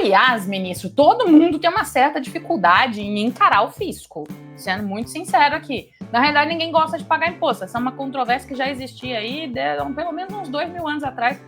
Aliás, ministro, todo mundo tem uma certa dificuldade em encarar o fisco, sendo muito sincero aqui. Na realidade, ninguém gosta de pagar imposto. Essa é uma controvérsia que já existia aí pelo menos uns 2.000 anos atrás.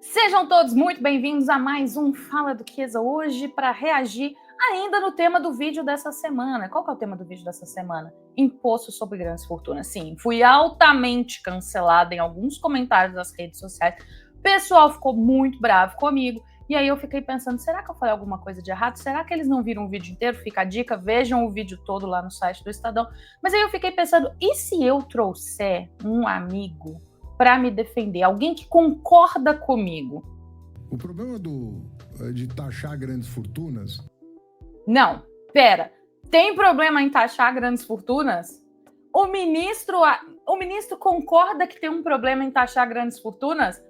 Sejam todos muito bem-vindos a mais um Fala Duquesa, hoje para reagir ainda no tema do vídeo dessa semana. Qual que é o tema do vídeo dessa semana? Imposto sobre grandes fortunas. Sim, fui altamente cancelada em alguns comentários das redes sociais. O pessoal ficou muito bravo comigo. E aí eu fiquei pensando, será que eu falei alguma coisa de errado? Será que eles não viram o vídeo inteiro? Fica a dica, vejam o vídeo todo lá no site do Estadão. Mas aí eu fiquei pensando, e se eu trouxer um amigo para me defender? Alguém que concorda comigo? O problema de taxar grandes fortunas... Não, pera. Tem problema em taxar grandes fortunas? O ministro concorda que tem um problema em taxar grandes fortunas?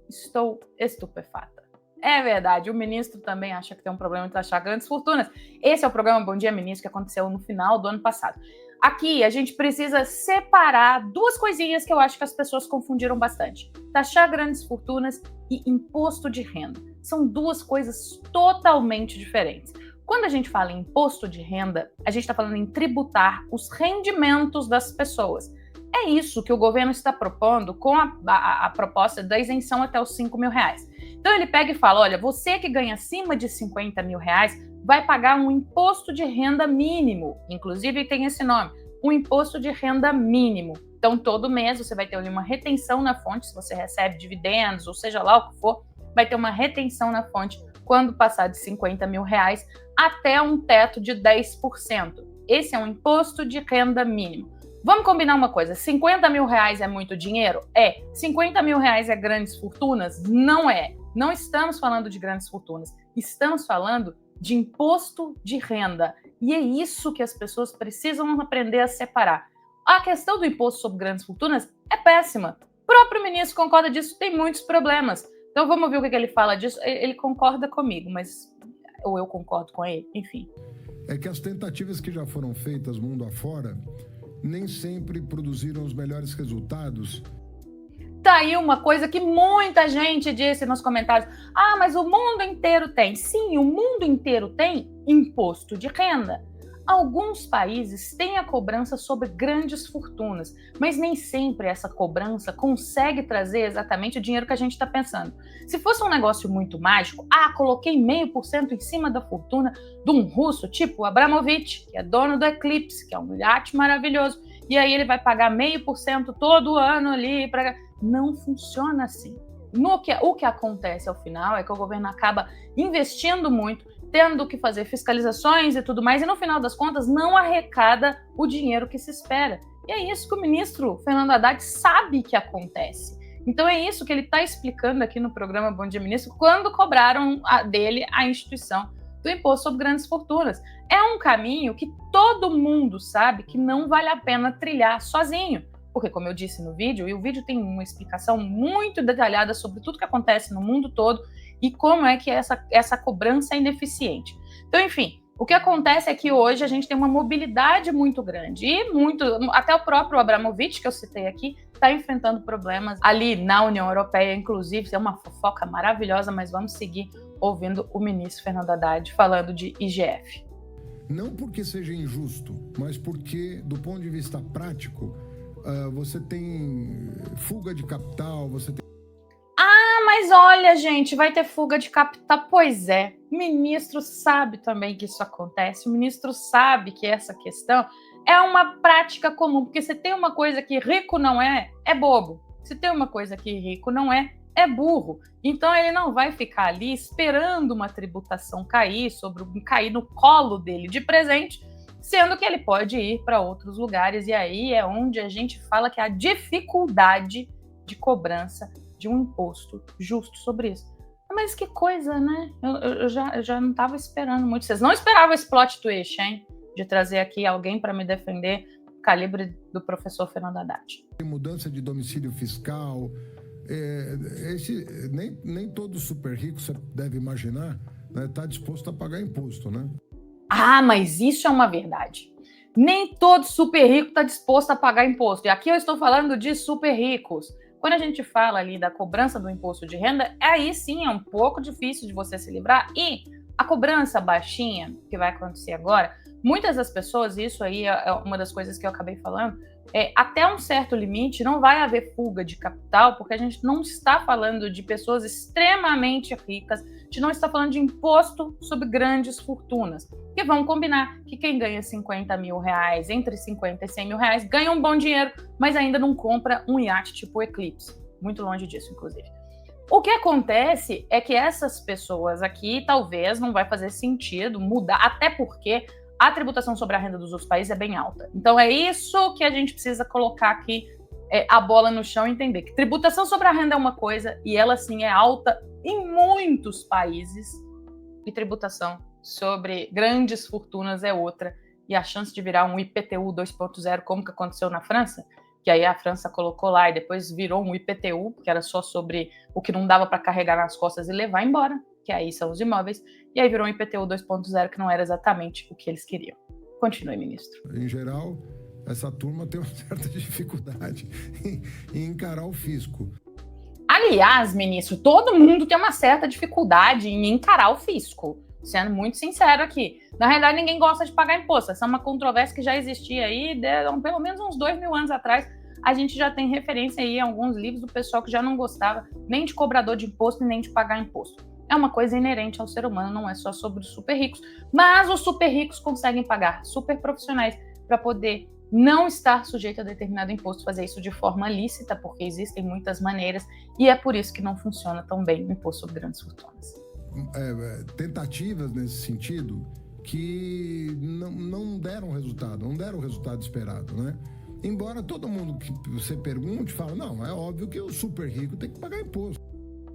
Estou estupefata. É verdade, o ministro também acha que tem um problema em taxar grandes fortunas. Esse é o programa Bom Dia Ministro, que aconteceu no final do ano passado. Aqui a gente precisa separar duas coisinhas que eu acho que as pessoas confundiram bastante. Taxar grandes fortunas e imposto de renda. São duas coisas totalmente diferentes. Quando a gente fala em imposto de renda, a gente está falando em tributar os rendimentos das pessoas. É isso que o governo está propondo com a proposta da isenção até os R$5.000. Então ele pega e fala, olha, você que ganha acima de R$50.000 vai pagar um imposto de renda mínimo, inclusive tem esse nome, um imposto de renda mínimo. Então todo mês você vai ter ali uma retenção na fonte, se você recebe dividendos, ou seja lá o que for, vai ter uma retenção na fonte quando passar de R$50.000 até um teto de 10%. Esse é um imposto de renda mínimo. Vamos combinar uma coisa, R$50.000 é muito dinheiro? É. R$50.000 é grandes fortunas? Não é. Não estamos falando de grandes fortunas, estamos falando de imposto de renda. E é isso que as pessoas precisam aprender a separar. A questão do imposto sobre grandes fortunas é péssima. O próprio ministro concorda disso, tem muitos problemas. Então vamos ver o que ele fala disso. Ele concorda comigo, mas... ou eu concordo com ele, enfim. É que as tentativas que já foram feitas mundo afora nem sempre produziram os melhores resultados. Tá aí uma coisa que muita gente disse nos comentários. Ah, mas o mundo inteiro tem. Sim, o mundo inteiro tem imposto de renda. Alguns países têm a cobrança sobre grandes fortunas, mas nem sempre essa cobrança consegue trazer exatamente o dinheiro que a gente está pensando. Se fosse um negócio muito mágico, coloquei 0,5% em cima da fortuna de um russo, tipo Abramovich, que é dono do Eclipse, que é um iate maravilhoso, e aí ele vai pagar 0,5% todo ano ali para... Não funciona assim. O que acontece ao final é que o governo acaba investindo muito, tendo que fazer fiscalizações e tudo mais, e no final das contas não arrecada o dinheiro que se espera. E é isso que o ministro Fernando Haddad sabe que acontece. Então é isso que ele está explicando aqui no programa Bom Dia Ministro, quando cobraram dele a instituição do imposto sobre grandes fortunas. É um caminho que todo mundo sabe que não vale a pena trilhar sozinho. Porque, como eu disse no vídeo, e o vídeo tem uma explicação muito detalhada sobre tudo que acontece no mundo todo e como é que essa cobrança é ineficiente. Então, enfim, o que acontece é que hoje a gente tem uma mobilidade muito grande e até o próprio Abramovich, que eu citei aqui, está enfrentando problemas ali na União Europeia, inclusive, é uma fofoca maravilhosa, mas vamos seguir ouvindo o ministro Fernando Haddad falando de IGF. Não porque seja injusto, mas porque, do ponto de vista prático, você tem fuga de capital, você tem... Mas olha, gente, vai ter fuga de capital? Pois é, o ministro sabe também que isso acontece, o ministro sabe que essa questão é uma prática comum, porque se tem uma coisa que rico não é bobo. Se tem uma coisa que rico não é burro. Então ele não vai ficar ali esperando uma tributação cair no colo dele de presente, sendo que ele pode ir para outros lugares, e aí é onde a gente fala que há dificuldade de cobrança de um imposto justo sobre isso. Mas que coisa, né? Eu já não estava esperando muito. Vocês não esperavam esse plot twist, hein? De trazer aqui alguém para me defender, calibre do professor Fernando Haddad. Mudança de domicílio fiscal, nem todo super rico, você deve imaginar, está disposto a pagar imposto, né? Mas isso é uma verdade. Nem todo super rico está disposto a pagar imposto. E aqui eu estou falando de super ricos. Quando a gente fala ali da cobrança do imposto de renda, aí sim é um pouco difícil de você se livrar. E a cobrança baixinha, que vai acontecer agora, muitas das pessoas, isso aí é uma das coisas que eu acabei falando, até um certo limite não vai haver fuga de capital, porque a gente não está falando de pessoas extremamente ricas, a gente não está falando de imposto sobre grandes fortunas. Porque vamos combinar que quem ganha 50 mil reais, entre 50 e 100 mil reais, ganha um bom dinheiro, mas ainda não compra um iate tipo Eclipse. Muito longe disso, inclusive. O que acontece é que essas pessoas aqui, talvez, não vai fazer sentido mudar, até porque a tributação sobre a renda dos outros países é bem alta. Então é isso que a gente precisa colocar aqui a bola no chão e entender que tributação sobre a renda é uma coisa e ela sim é alta em muitos países e tributação sobre grandes fortunas é outra. E a chance de virar um IPTU 2.0, como que aconteceu na França, que aí a França colocou lá e depois virou um IPTU, que era só sobre o que não dava para carregar nas costas e levar embora, que aí são os imóveis, e aí virou um IPTU 2.0, que não era exatamente o que eles queriam. Continue, ministro. Em geral, essa turma tem uma certa dificuldade em encarar o fisco. Aliás, ministro, todo mundo tem uma certa dificuldade em encarar o fisco, sendo muito sincero aqui. Na realidade, ninguém gosta de pagar imposto. Essa é uma controvérsia que já existia aí, pelo menos uns 2.000 anos atrás. A gente já tem referência aí em alguns livros do pessoal que já não gostava nem de cobrador de imposto nem de pagar imposto. É uma coisa inerente ao ser humano, não é só sobre os super ricos. Mas os super ricos conseguem pagar super profissionais para poder não estar sujeito a determinado imposto, fazer isso de forma lícita, porque existem muitas maneiras, e é por isso que não funciona tão bem o imposto sobre grandes fortunas. Tentativas nesse sentido que não deram resultado, não deram o resultado esperado, né? Embora todo mundo que você pergunte fala, não, é óbvio que o super rico tem que pagar imposto.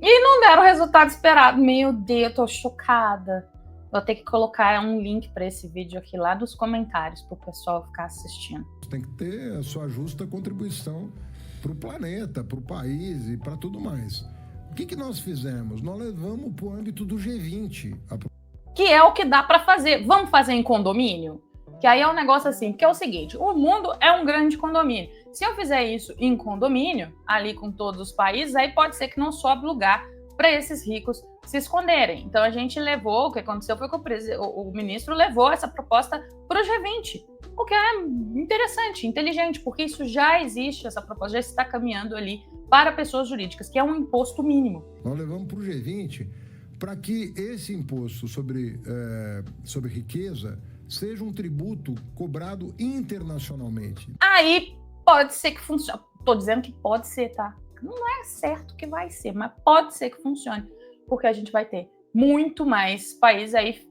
E não deram o resultado esperado. Meu Deus, eu tô chocada. Vou ter que colocar um link para esse vídeo aqui lá nos comentários para o pessoal ficar assistindo. Tem que ter a sua justa contribuição para o planeta, para o país e para tudo mais. O que nós fizemos? Nós levamos para o âmbito do G20. Que é o que dá para fazer. Vamos fazer em condomínio? Que aí é um negócio assim, que é o seguinte, o mundo é um grande condomínio. Se eu fizer isso em condomínio, ali com todos os países, aí pode ser que não sobre lugar para esses ricos se esconderem. Então a gente levou, o que aconteceu foi que o ministro levou essa proposta para o G20, o que é interessante, inteligente, porque isso já existe, essa proposta já está caminhando ali para pessoas jurídicas, que é um imposto mínimo. Nós levamos para o G20 para que esse imposto sobre riqueza seja um tributo cobrado internacionalmente. Aí pode ser que funcione. Estou dizendo que pode ser, tá? Não é certo que vai ser, mas pode ser que funcione, porque a gente vai ter muito mais países aí,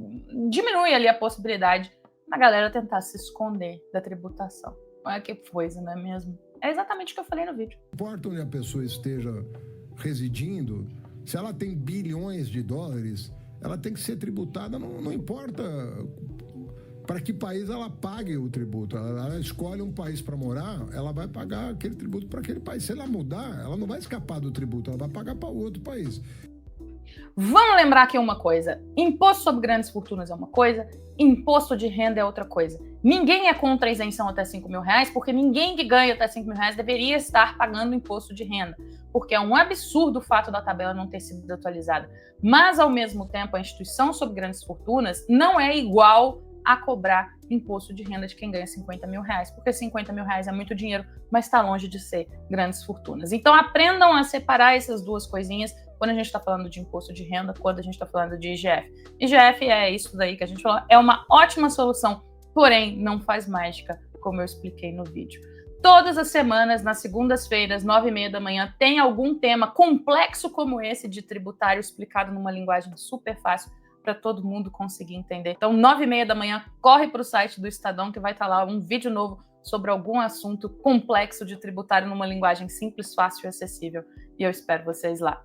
diminui ali a possibilidade da galera tentar se esconder da tributação. Olha que coisa, não é mesmo? É exatamente o que eu falei no vídeo. Não importa onde a pessoa esteja residindo, se ela tem bilhões de dólares, ela tem que ser tributada, não importa para que país ela pague o tributo. Ela escolhe um país para morar, ela vai pagar aquele tributo para aquele país. Se ela mudar, ela não vai escapar do tributo, ela vai pagar para outro país. Vamos lembrar aqui uma coisa, imposto sobre grandes fortunas é uma coisa, imposto de renda é outra coisa. Ninguém é contra a isenção até 5 mil reais, porque ninguém que ganha até 5 mil reais deveria estar pagando imposto de renda, porque é um absurdo o fato da tabela não ter sido atualizada. Mas, ao mesmo tempo, a instituição sobre grandes fortunas não é igual a cobrar imposto de renda de quem ganha 50 mil reais, porque 50 mil reais é muito dinheiro, mas está longe de ser grandes fortunas. Então, aprendam a separar essas duas coisinhas quando a gente está falando de imposto de renda, quando a gente está falando de IGF. IGF é isso daí que a gente falou, é uma ótima solução, porém não faz mágica, como eu expliquei no vídeo. Todas as semanas, nas segundas-feiras, 9h30 da manhã, tem algum tema complexo como esse de tributário explicado numa linguagem super fácil para todo mundo conseguir entender. Então, 9h30 da manhã, corre para o site do Estadão, que vai estar lá um vídeo novo sobre algum assunto complexo de tributário numa linguagem simples, fácil e acessível. E eu espero vocês lá.